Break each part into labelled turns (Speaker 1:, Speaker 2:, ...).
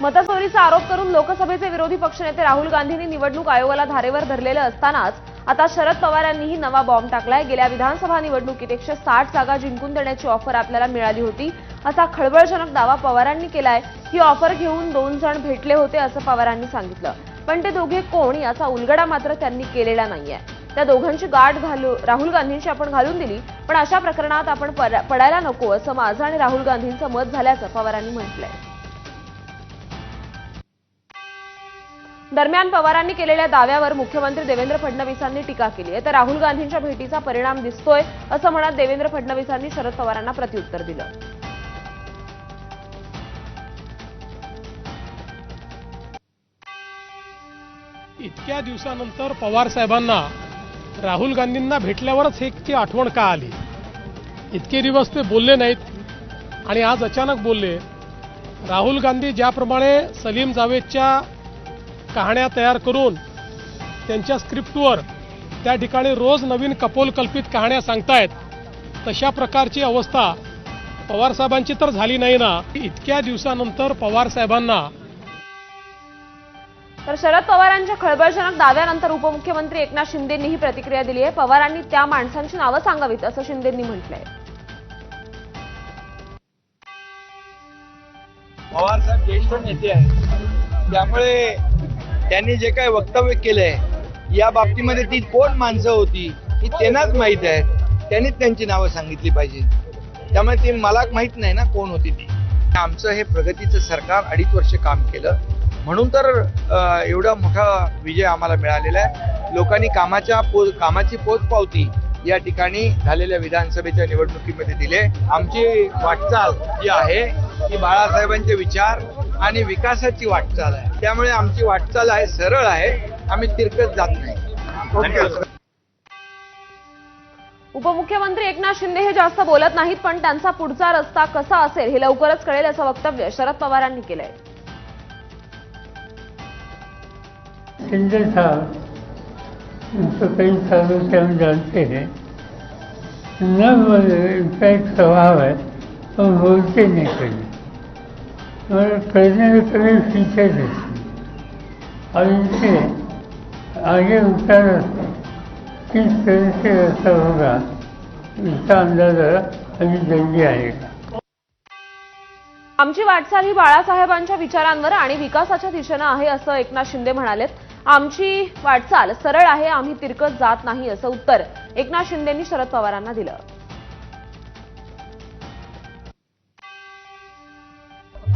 Speaker 1: मतचोरीचा आरोप करून लोकसभेचे विरोधी पक्षनेते राहुल गांधींनी निवडणूक आयोगाला धारेवर धरलेलं असतानाच आता शरद पवारांनीही नवा बॉम्ब टाकलाय। गेल्या विधानसभा निवडणुकीत 160 जागा जिंकून देण्याची ऑफर आपल्याला मिळाली होती असा खळबळजनक दावा पवारांनी केलाय। ही ऑफर घेऊन 2 जण भेटले होते असं पवारांनी सांगितलं, पण ते दोघे कोण याचा उलगडा मात्र त्यांनी केलेला नाहीये। त्या दोघांची गाठ राहुल गांधींची आपण घालून दिली, पण अशा प्रकरणात आपण पडायला नको असं माझं आणि राहुल गांधींचं मत झाल्याचं पवारांनी म्हटलंय। दरम्यान पवारांनी केलेल्या दाव्यावर मुख्यमंत्री देवेंद्र फडणवीसांनी टीका केली आहे। तर राहुल गांधींच्या भेटीचा परिणाम दिसतोय असं म्हणत देवेंद्र फडणवीसांनी शरद पवारांना प्रत्युत्तर दिलं।
Speaker 2: इतक्या दिवसानंतर पवार साहेबांना राहुल गांधींना भेटल्यावरच ची आठवण का आली? इतके दिवस ते बोलले नाहीत आणि आज अचानक बोलले। राहुल गांधी ज्याप्रमाणे सलीम जावेदच्या कहाण्या तयार करून त्यांच्या स्क्रिप्टवर त्या ठिकाणी रोज नवीन कपोलकल्पित कहाण्या सांगतायत, तशा प्रकारची अवस्था पवार साहेबांची तर झाली नाही ना। इतक्या दिवसानंतर पवार साहेबांना
Speaker 1: तर शरद पवारांच्या खळबळजनक दाव्यानंतर उपमुख्यमंत्री एकनाथ शिंदेंनी ही प्रतिक्रिया दिली आहे। पवारांनी त्या माणसांची नावं सांगावीत असं शिंदेंनी म्हटलंय।
Speaker 3: पवार साहेब ज्येष्ठ नेते आहेत, त्यामुळे त्यांनी जे काही वक्तव्य केलंय या बाबतीमध्ये ती कोण माणसं होती ही त्यांनाच माहीत आहे। त्यांनीच त्यांची नावं सांगितली पाहिजे, त्यामुळे ती मला माहीत नाही ना कोण होती ती। आमचं हे प्रगतीचं सरकार 2.5 वर्ष काम केलं म्हणून तर एवढा मोठा विजय आम्हाला मिळालेला आहे। लोकांनी कामाची पोचपावती या ठिकाणी झालेल्या विधानसभेच्या निवडणुकीमध्ये दिले। आमची वाटचाल जी आहे ती बाळासाहेबांचे विचार आणि विकासाची वाटचाल आहे, त्यामुळे आमची वाटचाल आहे सरळ आहे, आम्ही तिरकत जात नाही।
Speaker 1: उपमुख्यमंत्री एकनाथ शिंदे हे जास्त बोलत नाहीत, पण त्यांचा पुढचा रस्ता कसा असेल हे लवकरच कळेल असं वक्तव्य शरद पवारांनी केलंय।
Speaker 4: शिंदे साहब, उनको कई सालों से हम जानते हैं, न बोले, इनका एक स्वभाव है वो बोलते नहीं कभी, और करने में कभी पीछे नहीं। और इनसे आगे उनका रास्ता किस तरह से रास्ता होगा इसका अंदाजा अभी जल्दी आएगा।
Speaker 1: आमची वाटचाल ही बाळासाहेबांच्या विचारांवर आणि विकासाच्या दिशेनं आहे असं एकनाथ शिंदे म्हणालेत। आमची वाटचाल सरळ आहे, आम्ही तिरकत जात नाही असं उत्तर एकनाथ शिंदेंनी शरद पवारांना दिलं।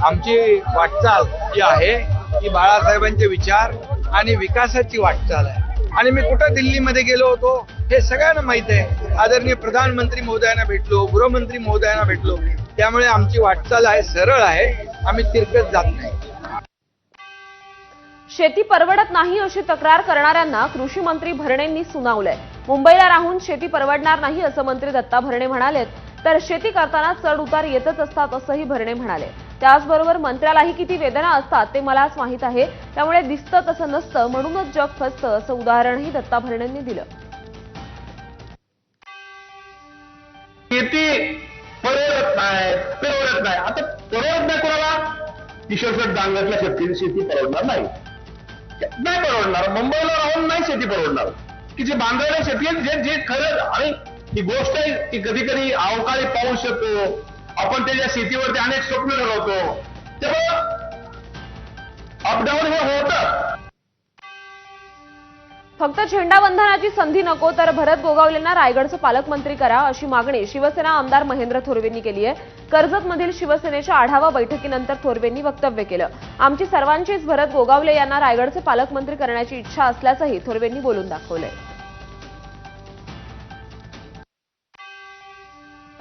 Speaker 3: आमची वाटचाल जी आहे ती बाळासाहेबांचे विचार आणि विकासाची वाटचाल आहे। आणि मी कुठं दिल्लीमध्ये गेलो होतो हे सगळ्यांना माहित आहे। आदरणीय प्रधानमंत्री महोदयांना भेटलो, गृहमंत्री महोदयांना भेटलो, त्यामुळे आमची वाटचाल आहे सरळ आहे, आम्ही तिरकत जात नाही।
Speaker 1: शेती परवडत नाही अशी तक्रार करणाऱ्यांना कृषी मंत्री भरणेंनी सुनावलंय। मुंबईला राहून शेती परवडणार नाही असं मंत्री दत्ता भरणे म्हणालेत। तर शेती करताना चढ उतार येतच असतात असंही भरणे म्हणाले। त्याचबरोबर मंत्र्यालाही किती वेदना असतात ते मलाच माहीत आहे, त्यामुळे दिसतं तसं नसतं म्हणूनच जग फसतं असं उदाहरणही दत्ता भरणेंनी दिलं।
Speaker 5: शेती परवडत नाही आता परवडत नाही कोणाला? किशोरशेठ डांगरच्या शेती परवडणार नाही परवडणार। मुंबईला राहून नाही शेती परवडणार, की जे बांधलेल्या शेती जे खरं आणि ही गोष्ट आहे की कधी कधी अवकाळी पाऊस येतो, आपण त्याच्या शेतीवरती अनेक स्वप्न ठरवतो, तेव्हा अपडाऊन हे होतं।
Speaker 1: फक्त झेंडावंदनाची संधी नको तर भरत गोगावलेंना रायगडचं पालकमंत्री करा अशी मागणी शिवसेना आमदार महेंद्र थोरवेंनी केली आहे। कर्जतमधील शिवसेनेच्या आढावा बैठकीनंतर थोरवेंनी वक्तव्य केलं। आमची सर्वांचीच भरत गोगावले यांना रायगडचे पालकमंत्री करण्याची इच्छा असल्याचंही थोरवेंनी बोलून दाखवलंय।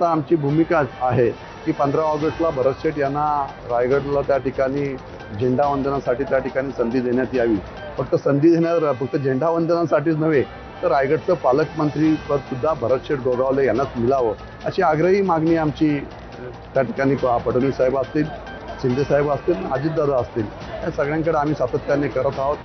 Speaker 6: आमची भूमिका आहे की 15 ऑगस्टला भरत शेठ यांना रायगडला त्या ठिकाणी झेंडावंदनासाठी त्या ठिकाणी संधी देण्यात यावी। फक्त झेंडावंदनासाठीच नव्हे तर रायगडचं पालकमंत्री पद सुद्धा भरत शेठ गोगावले यांनाच मिळावं अशी आग्रही मागणी आमची त्या ठिकाणी फडणवीस साहेब असतील, शिंदे साहेब असतील, अजितदादा असतील, या सगळ्यांकडे आम्ही सातत्याने करत आहोत।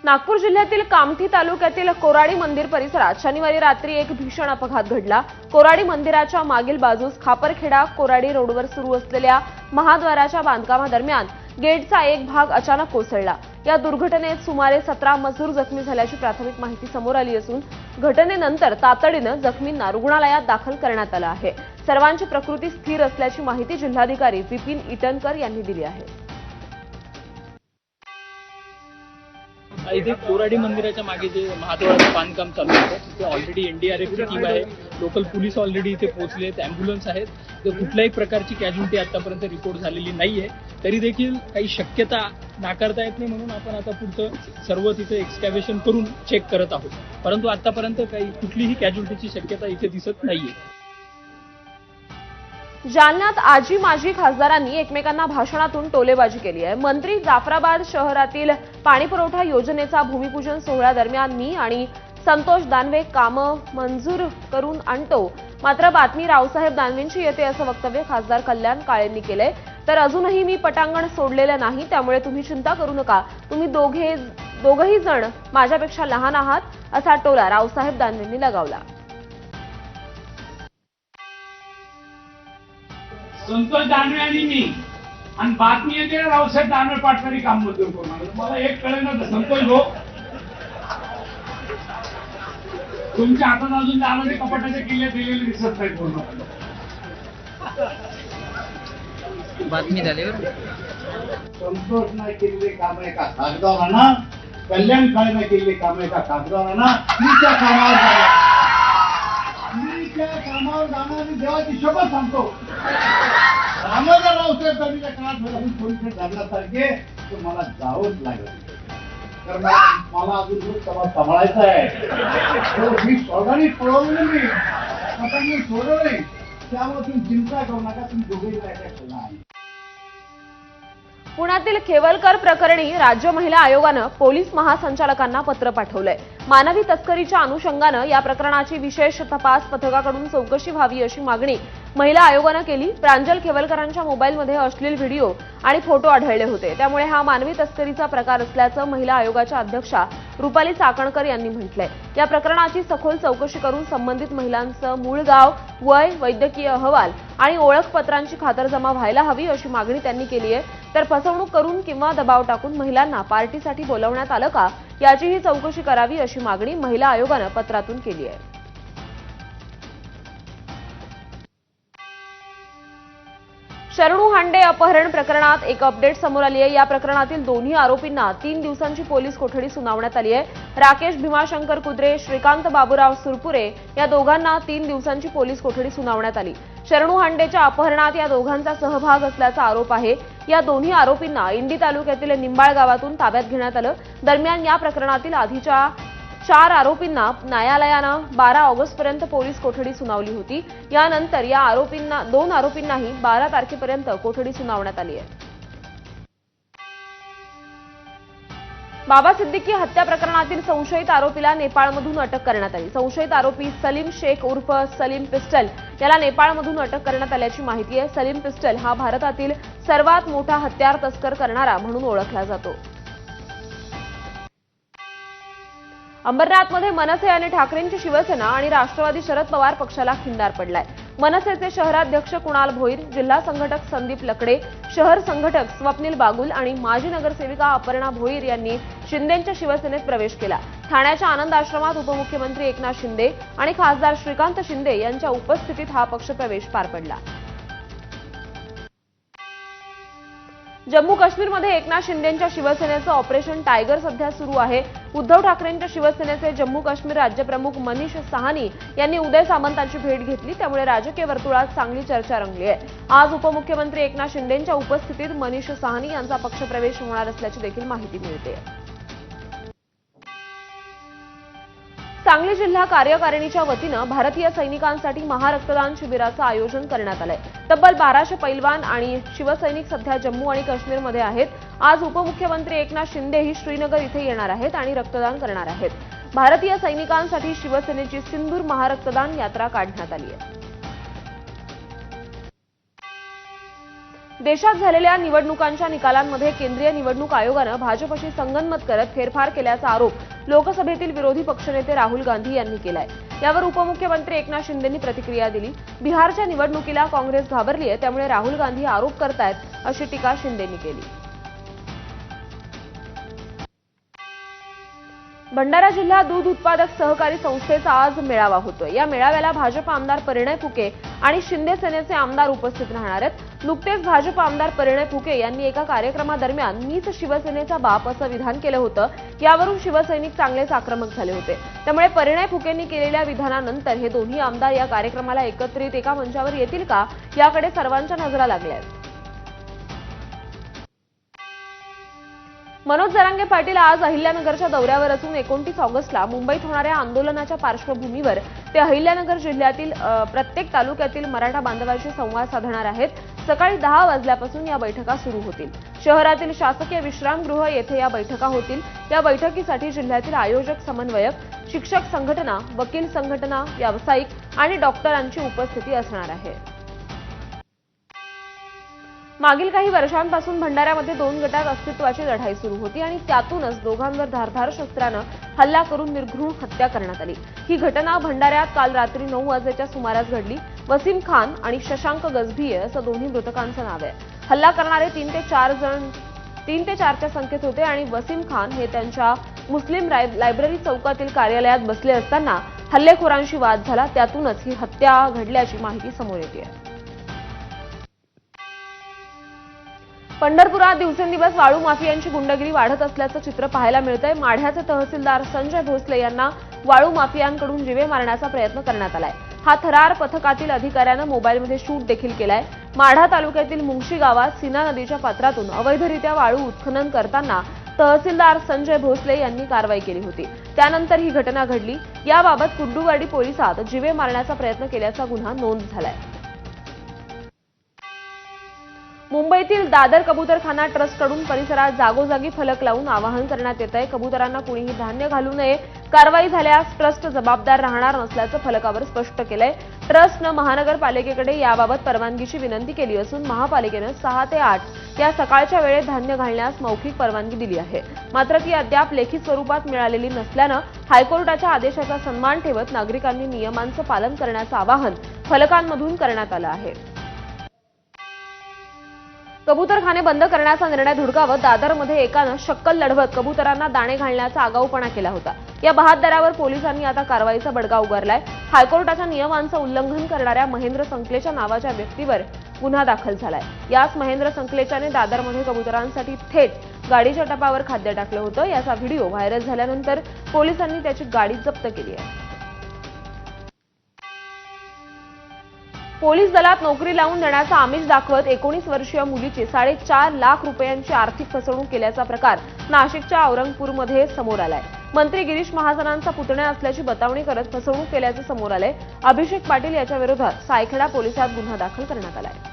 Speaker 1: नागपूर जिल्ह्यातील कामठी तालुक्यातील कोराडी मंदिर परिसरात शनिवारी रात्री एक भीषण अपघात घडला। कोराडी मंदिराच्या मागील बाजूस खापरखेडा कोराडी रोडवर सुरू असलेल्या महाद्वाराच्या बांधकामादरम्यान गेटचा एक भाग अचानक कोसळला। या दुर्घटनेत सुमारे 17 मजूर जखमी झाल्याची प्राथमिक माहिती समोर आली असून घटनेनंतर तातडीनं जखमींना रुग्णालयात दाखल करण्यात आलं आहे। सर्वांची प्रकृती स्थिर असल्याची माहिती जिल्हाधिकारी विपिन इटनकर यांनी दिली आहे।
Speaker 7: इथे कोराडी मंदिराच्या मागे जे महाद्वाराचं बांधकाम चालू आहे तिथे ऑलरेडी एनडीआरएफची टीम आहे, लोकल पोलीस ऑलरेडी इथे पोहोचले आहेत, अँब्युलन्स आहेत। तर कुठल्याही प्रकारची कॅज्युलिटी आतापर्यंत रिपोर्ट झालेली नाहीये, तरी देखील काही शक्यता नाकारता येत नाही, म्हणून आपण आता पुढचं सर्व तिथे एक्सकॅव्हेशन करून चेक करत आहोत। परंतु आतापर्यंत काही कुठलीही कॅज्युलिटीची शक्यता इथे दिसत नाहीये।
Speaker 1: जालन्यात आजी माजी खासदारांनी एकमेकांना भाषणातून टोलेबाजी केली आहे। मंत्री जाफराबाद शहरातील पाणीपुरवठा योजनेचा भूमिपूजन सोहळ्यादरम्यान मी आणि संतोष दानवे कामं मंजूर करून आणतो, मात्र बातमी रावसाहेब दानवेंची येते असं वक्तव्य खासदार कल्याण काळेंनी केलंय। तर अजूनही मी पटांगण सोडलेलं नाही, त्यामुळे तुम्ही चिंता करू नका, तुम्ही दोघंही जण माझ्यापेक्षा लहान आहात, असा टोला रावसाहेब दानवेंनी लगावला।
Speaker 8: संतोष दानवे आणि मी आणि बातमी येते रावसाहेब दानवे पाटलांनी काम मंजूर करून मला एक कळेना संतोष भाऊ तुमच्या हातात अजून दानवे कपाटाचे किल्ले दिलेले दिसत नाही पूर्ण
Speaker 7: बातमी झाली
Speaker 8: संतोष नाही केलेले काम एका कागदावर ना कल्याण काळेनं केलेले काम एका कागदावर ना मीच्या कामावर जाणार मी देवाची शपथ सांगतो। दामोदर रावसाहेब दानवेच्या काळात पोलीस धरण्यासारखे तर मला जावंच लागेल, तर मला अजून खूप समाज सांभाळायचा आहे। मी स्वतःने पळवलं मी स्वतःने सोडलं नाही, त्यामुळे तुम्ही चिंता करू नका, तुम्ही दोघेही आहे।
Speaker 1: पुण्यातील खेवलकर प्रकरणी राज्य महिला आयोगानं पोलीस महासंचालकांना पत्र पाठवलंय। मानवी तस्करीच्या अनुषंगानं या प्रकरणाची विशेष तपास पथकाकडून चौकशी व्हावी अशी मागणी महिला आयोगानं केली। प्रांजल खेवलकरांच्या मोबाईलमध्ये अश्लील व्हिडिओ आणि फोटो आढळले होते, त्यामुळे हा मानवी तस्करीचा प्रकार असल्याचं महिला आयोगाच्या अध्यक्षा रुपाली चाकणकर यांनी म्हटलंय। या प्रकरणाची सखोल चौकशी करून संबंधित महिलांचं मूळ गाव, वय, वैद्यकीय अहवाल आणि ओळखपत्रांची खातरजमा व्हायला हवी अशी मागणी त्यांनी केली आहे। तर फसवणूक करून किंवा दबाव टाकून महिलांना पार्टीसाठी बोलावण्यात आलं का याचीही चौकशी करावी अशी मागणी महिला आयोगानं पत्रातून केली आहे। शरणू हांडे अपहरण प्रकरणात एक अपडेट समोर आली आहे। या प्रकरणातील दोन्ही आरोपींना 3 दिवसांची पोलीस कोठडी सुनावण्यात आली आहे। राकेश भीमाशंकर कुद्रे, श्रीकांत बाबूराव सुरपुरे या दोघांना 3 दिवसांची पोलीस कोठडी सुनावण्यात आली। शरणू हांडेच्या अपहरणात या दोघांचा सहभाग असल्याचा आरोप आहे। या दोन्ही आरोपींना इंडी तालुक्यातील निंबाळ गावातून ताब्यात घेण्यात आलं। दरम्यान या प्रकरणातील आधीच्या 4 आरोपींना न्यायालयानं 12 ऑगस्टपर्यंत पोलीस कोठडी सुनावली होती। यानंतर या 2 आरोपींनाही 12 तारखेपर्यंत कोठडी सुनावण्यात आली आहे। बाबा सिद्दीकी हत्या प्रकरणातील संशयित आरोपीला नेपाळमधून अटक करण्यात आली। संशयित आरोपी सलीम शेख उर्फ सलीम पिस्टल याला नेपाळमधून अटक करण्यात आल्याची माहिती आहे। सलीम पिस्टल हा भारतातील सर्वात मोठा हत्यार तस्कर करणारा म्हणून ओळखला जातो। अंबरनाथमध्ये मनसे आणि ठाकरेंची शिवसेना आणि राष्ट्रवादी शरद पवार पक्षाला खिंडार पडलाय। मनसेचे शहराध्यक्ष कुणाल भोईर, जिल्हा संघटक संदीप लकडे, शहर संघटक स्वप्नील बागुल आणि माजी नगरसेविका अपर्णा भोईर यांनी शिंदेंच्या शिवसेनेत प्रवेश केला। ठाण्याच्या आनंद आश्रमात उपमुख्यमंत्री एकनाथ शिंदे आणि खासदार श्रीकांत शिंदे यांच्या उपस्थितीत हा पक्षप्रवेश पार पडला। जम्मू काश्मीरमध्ये एकनाथ शिंदेंच्या शिवसेनेचं ऑपरेशन टायगर सध्या सुरू आहे। उद्धव ठाकरेंच्या शिवसेनेचे जम्मू काश्मीर राज्यप्रमुख मनीष साहनी यांनी उदय सामंतांची भेट घेतली, त्यामुळे राजकीय वर्तुळात चांगली चर्चा रंगली आहे। आज उपमुख्यमंत्री एकनाथ शिंदेंच्या उपस्थितीत मनीष साहनी यांचा पक्षप्रवेश होणार असल्याची देखील माहिती मिळते। सांगली जिल्हा कार्यकारिणीच्या वतीनं भारतीय सैनिकांसाठी महारक्तदान शिबिराचं आयोजन करण्यात आलंय। तब्बल 1200 पैलवान आणि शिवसैनिक सध्या जम्मू आणि काश्मीरमध्ये आहेत। आज उपमुख्यमंत्री एकनाथ शिंदेही श्रीनगर इथे येणार आहेत आणि रक्तदान करणार आहेत। भारतीय सैनिकांसाठी शिवसेनेची सिंदूर महारक्तदान यात्रा काढण्यात आली आहे। देशात झालेल्या निवडणुकांच्या निकालांमध्ये केंद्रीय निवडणूक आयोगानं भाजपशी संगनमत करत फेरफार केल्याचा आरोप लोकसभेतील विरोधी पक्षनेते राहुल गांधी यांनी केलाय। यावर उपमुख्यमंत्री एकनाथ शिंदेंनी प्रतिक्रिया दिली। बिहारच्या निवडणुकीला काँग्रेस घाबरली आहे, त्यामुळे राहुल गांधी आरोप करतायत अशी टीका शिंदेंनी केली। भंडारा जिल्हा दूध उत्पादक सहकारी संस्थेचा आज मेळावा होतोय। या मेळाव्याला भाजप आमदार परिणय फुके आणि शिंदे सेनेचे आमदार उपस्थित राहणार आहेत। नुकतेच भाजप आमदार परिणय फुके यांनी एका कार्यक्रमादरम्यान मीच शिवसेनेचा बाप असं विधान केलं होतं। यावरून शिवसैनिक चांगलेच आक्रमक झाले होते। त्यामुळे परिणय फुकेंनी केलेल्या विधानानंतर हे दोन्ही आमदार या कार्यक्रमाला एकत्रित एका मंचावर येतील का, याकडे सर्वांच्या नजरा लागल्या आहेत। मनोज जरांगे पाटील आज अहिल्यानगरच्या दौऱ्यावर असून 29 ऑगस्टला मुंबईत होणाऱ्या आंदोलनाच्या पार्श्वभूमीवर ते अहिल्यानगर जिल्ह्यातील प्रत्येक तालुक्यातील मराठा बांधवांशी संवाद साधणार आहेत। सकाळी 10 वाजल्यापासून या बैठका सुरू होतील। शहरातील शासकीय विश्रामगृह येथे या बैठका होतील। या बैठकीसाठी जिल्ह्यातील आयोजक, समन्वयक, शिक्षक संघटना, वकील संघटना, व्यावसायिक आणि डॉक्टरांची उपस्थिती असणार आहे। मागील काही वर्षांपासून भंडाऱ्यामध्ये 2 गटात अस्तित्वाची लढाई सुरू होती आणि त्यातूनच दोघांवर धारदार शस्त्रानं हल्ला करून निर्घृण हत्या करण्यात आली। ही घटना भंडाऱ्यात काल रात्री 9 वाजेच्या सुमारास घडली। वसीम खान आणि शशांक गजभिये असं दोन्ही मृतकांचं नाव आहे। हल्ला करणारे 3 ते 4च्या संख्येत होते आणि वसीम खान हे त्यांच्या मुस्लिम लायब्ररी चौकातील कार्यालयात बसले असताना हल्लेखोरांशी वाद झाला। त्यातूनच ही हत्या घडल्याची माहिती समोर येते। पंढरपुरात दिवसेंदिवस वाळू माफियांची गुंडगिरी वाढत असल्याचं चित्र पाहायला मिळतंय। माढ्याचे तहसीलदार संजय भोसले यांना वाळू माफियांकडून जीवे मारण्याचा प्रयत्न करण्यात आलाय। हा थरार पथकातील अधिकाऱ्यानं मोबाईलमध्ये शूट देखील केलाय। माढा तालुक्यातील मुंगशी गावात सीना नदीच्या पात्रातून अवैधरित्या वाळू उत्खनन करताना तहसीलदार संजय भोसले यांनी कारवाई केली होती। त्यानंतर ही घटना घडली। याबाबत कुर्डुवाडी पोलिसात जीवे मारण्याचा प्रयत्न केल्याचा गुन्हा नोंद झालाय। मुंबईतील दादर कबूतरखाना ट्रस्टकडून परिसरात जागोजागी फलक लावून आवाहन करण्यात येत आहे। कबुतरांना कुणीही धान्य घालू नये, कारवाई झाल्यास ट्रस्ट जबाबदार राहणार नसल्याचं फलकावर स्पष्ट केलंय। ट्रस्टनं महानगरपालिकेकडे याबाबत परवानगीची विनंती केली असून महापालिकेनं 6 ते 8 या सकाळच्या वेळेत धान्य घालण्यास मौखिक परवानगी दिली आहे। मात्र ती अद्याप लेखी स्वरूपात मिळालेली नसल्यानं हायकोर्टाच्या आदेशाचा सन्मान ठेवत नागरिकांनी नियमांचं पालन करण्याचं आवाहन फलकांमधून करण्यात आलं आहे। कबूतरखाने बंद करण्याचा निर्णय धुडकावत दादरमध्ये एकानं शक्कल लढवत कबूतरांना दाणे घालण्याचा आगाऊपणा केला होता। या बहादरावर पोलिसांनी आता कारवाईचा बडगा उगारलाय। हायकोर्टाच्या नियमांचं उल्लंघन करणाऱ्या महेंद्र संकलेच्या नावाच्या व्यक्तीवर गुन्हा दाखल झालाय। याच महेंद्र संकलेच्याने दादरमध्ये कबूतरांसाठी थेट गाडीच्या टपावर खाद्य टाकलं होतं। याचा व्हिडिओ व्हायरल झाल्यानंतर पोलिसांनी त्याची गाडी जप्त केली आहे। पोलीस दलात नोकरी लावून देण्याचा आमिष दाखवत 19 वर्षीय मुलीची 4.5 लाख रुपयांची आर्थिक फसवणूक केल्याचा प्रकार नाशिकच्या औरंगपूरमध्ये समोर आलाय। मंत्री गिरीश महाजनांचा पुतण्या असल्याची बतावणी करत फसवणूक केल्याचं समोर आलंय। अभिषेक पाटील याच्या विरोधात सायखेडा पोलिसात गुन्हा दाखल करण्यात आलाय।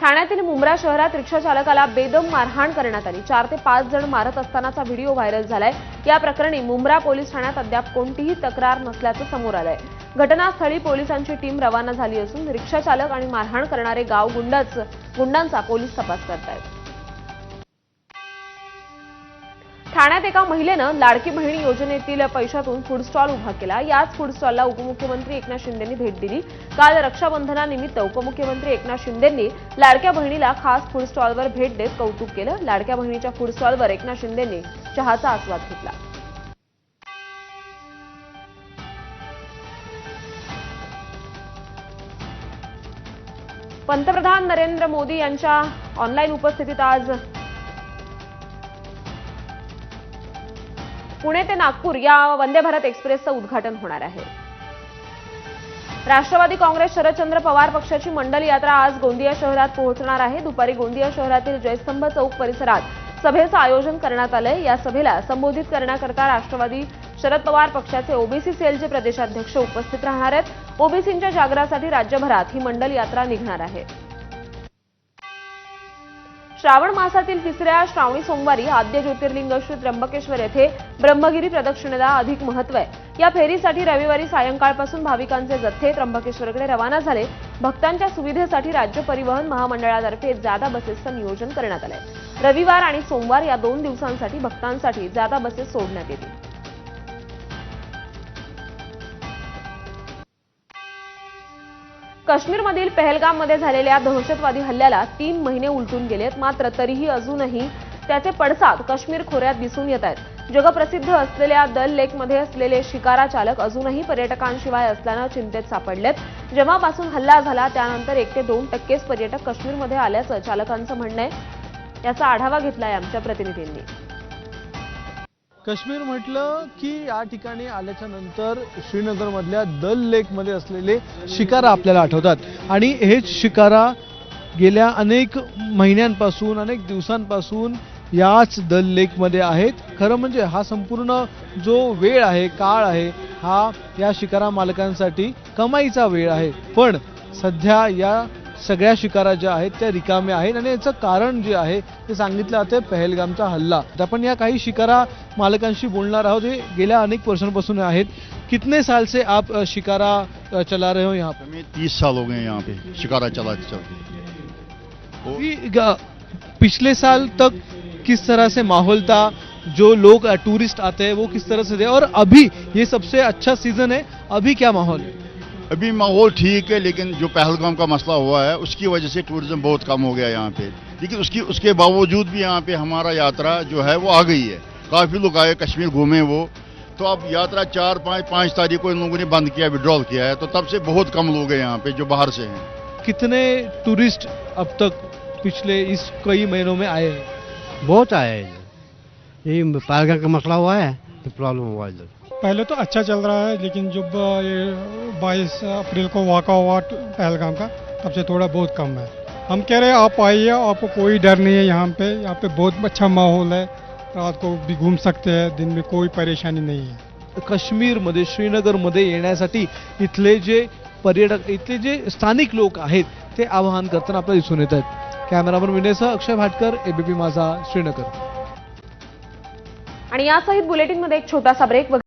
Speaker 1: ठाण्यातील मुंब्रा शहरात रिक्षा चालकाला बेदम मारहाण करण्यात आली। 4 ते 5 जण मारत असतानाचा व्हिडिओ व्हायरल झालाय। या प्रकरणी मुंब्रा पोलीस ठाण्यात अद्याप कोणतीही तक्रार नसल्याचं समोर आलंय। घटनास्थळी पोलिसांची टीम रवाना झाली असून रिक्षा चालक आणि मारहाण करणारे गाव गुंडांचा पोलीस तपास करतायत। ठाण्यात एका महिलेनं लाडकी बहीण योजनेतील पैशातून फूड स्टॉल उभा केला। याच फूड स्टॉलला उपमुख्यमंत्री एकनाथ शिंदेंनी भेट दिली। काल रक्षाबंधनानिमित्त उपमुख्यमंत्री एकनाथ शिंदेंनी लाडक्या बहिणीला खास फूड स्टॉलवर भेट देत कौतुक केलं। लाडक्या बहिणीच्या फूड स्टॉलवर एकनाथ शिंदेंनी चहाचा आस्वाद घेतला। पंतप्रधान नरेंद्र मोदी यांच्या ऑनलाईन उपस्थितीत आज पुणे ते नागपूर या वंदे भारत एक्सप्रेसचं उद्घाटन होणार आहे। राष्ट्रवादी काँग्रेस शरदचंद्र पवार पक्षाची मंडल यात्रा आज गोंदिया शहरात पोहोचणार आहे। दुपारी गोंदिया शहरातील जयस्तंभ चौक परिसरात सभेचं आयोजन करण्यात आलंय। या सभेला संबोधित करण्याकरता राष्ट्रवादी शरद पवार पक्षाचे ओबीसी सेलचे प्रदेशाध्यक्ष उपस्थित राहणार आहेत। ओबीसींच्या जागरासाठी राज्यभरात ही मंडल यात्रा निघणार आहे। श्रावण मासातील तिसऱ्या श्रावणी सोमवारी आद्य ज्योतिर्लिंग श्री त्र्यंबकेश्वर येथे ब्रह्मगिरी प्रदक्षिणेला अधिक महत्त्व आहे। या फेरीसाठी रविवारी सायंकाळपासून भाविकांचे जथ्थे त्र्यंबकेश्वरकडे रवाना झाले। भक्तांच्या सुविधेसाठी राज्य परिवहन महामंडळातर्फे जादा बसेसचं नियोजन करण्यात आलंय। रविवार आणि सोमवार या 2 दिवसांसाठी भक्तांसाठी जादा बसेस सोडण्यात येतील। काश्मीरमधील पहलगाममध्ये झालेल्या दहशतवादी हल्ल्याला 3 महिने उलटून गेलेत, मात्र तरीही अजूनही त्याचे पडसाद काश्मीर खोऱ्यात दिसून येत आहेत। जगप्रसिद्ध असलेल्या दल लेकमध्ये असलेले शिकारा चालक अजूनही पर्यटकांशिवाय असल्यानं चिंतेत सापडलेत। जेव्हापासून हल्ला झाला त्यानंतर 1 ते 2% पर्यटक काश्मीरमध्ये आल्याचं चालकांचं म्हणणं आहे। याचा आढावा घेतलाय आमच्या प्रतिनिधींनी।
Speaker 9: काश्मीर म्हटलं की या ठिकाणी आल्याच्या नंतर श्रीनगरमधल्या दल लेकमध्ये असलेले शिकारा आपल्याला आठवतात आणि हेच शिकारा गेल्या अनेक महिन्यांपासून अनेक दिवसांपासून याच दल लेकमध्ये आहेत। खरं म्हणजे हा संपूर्ण जो वेळ आहे काळ आहे हा या शिकारा मालकांसाठी कमाईचा वेळ आहे, पण सध्या या सगळ्या शिकारा ज्या आहेत त्या रिकाम्या आहेत आणि याचं कारण जे आहे ते सांगितलं जाते पहलगामचा हल्ला। आपण या काही शिकारा मालकांशी बोलणार आहोत। हे गेल्या अनेक वर्षांपासून आहेत। कितने साल से आप शिकारा चला रहे हो यहाँ पे?
Speaker 10: हमें 30 साल हो गए यहाँ पे शिकारा चलाते चलते।
Speaker 9: पिछले साल तक किस तरह से माहौल था, जो लोग टूरिस्ट आते हैं वो किस तरह से थे, और अभी ये सबसे अच्छा सीजन है, अभी क्या माहौल है?
Speaker 10: अभी माहौल ठीक है, लेकिन जो पहलगाम का मसला हुआ है उसकी वजह से टूरिज्म बहुत कम हो गया यहाँ पे। लेकिन उसके बावजूद भी यहाँ पे हमारा यात्रा जो है वो आ गई है। काफ़ी लोग आए, कश्मीर घूमे वो, तो अब यात्रा 4-5 तारीख को इन लोगों ने बंद किया, विड्रॉल किया है, तो तब से बहुत कम लोग हैं यहाँ पे जो बाहर से हैं।
Speaker 9: कितने टूरिस्ट अब तक पिछले इस कई महीनों में आए हैं?
Speaker 11: बहुत आए हैं। यही पहलगाम का मसला हुआ है तो प्रॉब्लम हुआ है इधर।
Speaker 2: पहले तो अच्छा चल रहा है, लेकिन जब ये 22 अप्रैल को वाक़ा हुआ पहलगाम का, तब से थोड़ा बहुत कम है। हम कह रहे हैं आप आइए, आपको कोई डर नहीं है। यहाँ पे बहुत अच्छा माहौल है, रात को भी घूम सकते हैं, दिन में कोई परेशानी नहीं है।
Speaker 9: काश्मीरमध्ये श्रीनगरमध्ये येण्यासाठी इथले जे पर्यटक इथले जे स्थानिक लोक आहेत ते आवाहन करताना आपल्याला दिसून येत आहेत। कॅमेरामन विनयसह अक्षय भाटकर, एबीपी माझा, श्रीनगर।
Speaker 1: आणि यासहित बुलेटिनमध्ये एक छोटासा ब्रेक।